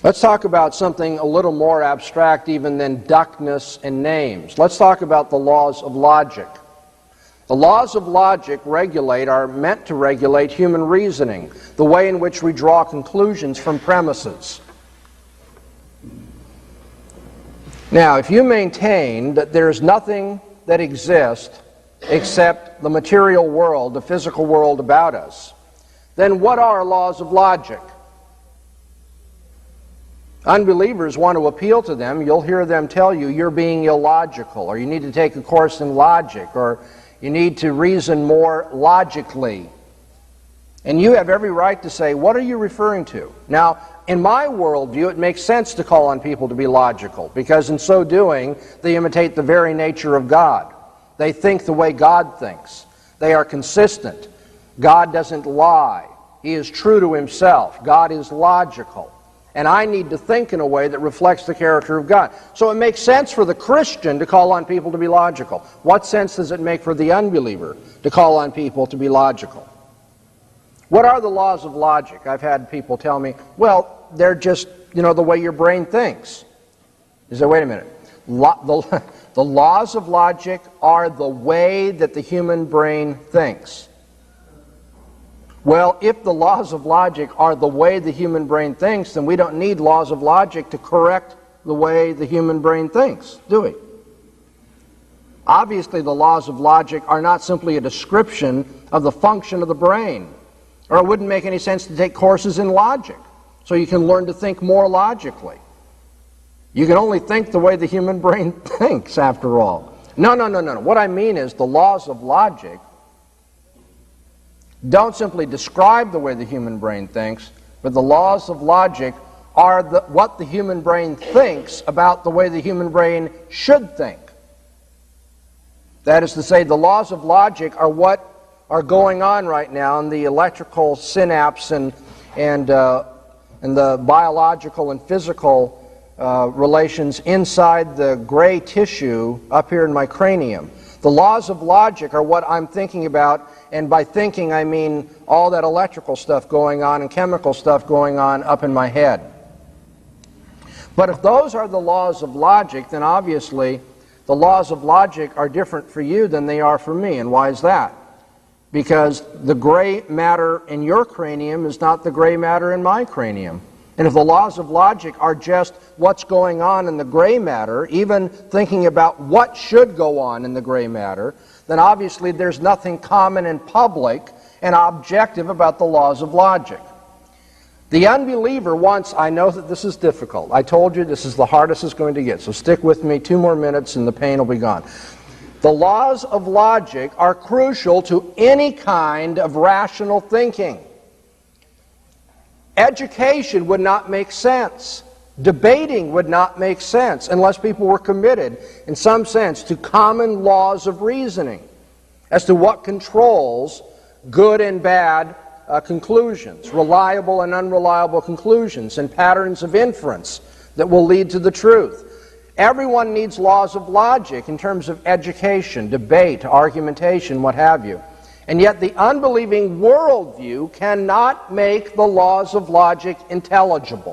Let's talk about something a little more abstract even than duckness and names. Let's talk about the laws of logic. The laws of logic are meant to regulate human reasoning, the way in which we draw conclusions from premises. Now, if you maintain that there's nothing that exists except the material world, the physical world about us, then what are laws of logic? Unbelievers want to appeal to them. You'll hear them tell you you're being illogical, or you need to take a course in logic, or you need to reason more logically. And you have every right to say, what are you referring to? Now, in my worldview, it makes sense to call on people to be logical, because in so doing, they imitate the very nature of God. They think the way God thinks. They are consistent. God doesn't lie. He is true to himself. God is logical. And I need to think in a way that reflects the character of God. So it makes sense for the Christian to call on people to be logical. What sense does it make for the unbeliever to call on people to be logical? What are the laws of logic? I've had people tell me, well, they're just, the way your brain thinks. You say, wait a minute. The laws of logic are the way that the human brain thinks. Well, if the laws of logic are the way the human brain thinks, then we don't need laws of logic to correct the way the human brain thinks, do we? Obviously, the laws of logic are not simply a description of the function of the brain, or it wouldn't make any sense to take courses in logic, so you can learn to think more logically. You can only think the way the human brain thinks, after all. No. What I mean is the laws of logic don't simply describe the way the human brain thinks, but the laws of logic are what the human brain thinks about the way the human brain should think. That is to say, the laws of logic are what are going on right now in the electrical synapse and the biological and physical relations inside the gray tissue up here in my cranium. The laws of logic are what I'm thinking about, and by thinking I mean all that electrical stuff going on and chemical stuff going on up in my head. But if those are the laws of logic, then obviously the laws of logic are different for you than they are for me. And why is that? Because the gray matter in your cranium is not the gray matter in my cranium. And if the laws of logic are just what's going on in the gray matter, even thinking about what should go on in the gray matter, then obviously there's nothing common and public and objective about the laws of logic. The unbeliever wants, I know that this is difficult. I told you this is the hardest it's going to get, so stick with me 2 more minutes and the pain will be gone. The laws of logic are crucial to any kind of rational thinking. Education would not make sense. Debating would not make sense unless people were committed, in some sense, to common laws of reasoning as to what controls good and bad conclusions, reliable and unreliable conclusions, and patterns of inference that will lead to the truth. Everyone needs laws of logic in terms of education, debate, argumentation, what have you. And yet the unbelieving worldview cannot make the laws of logic intelligible.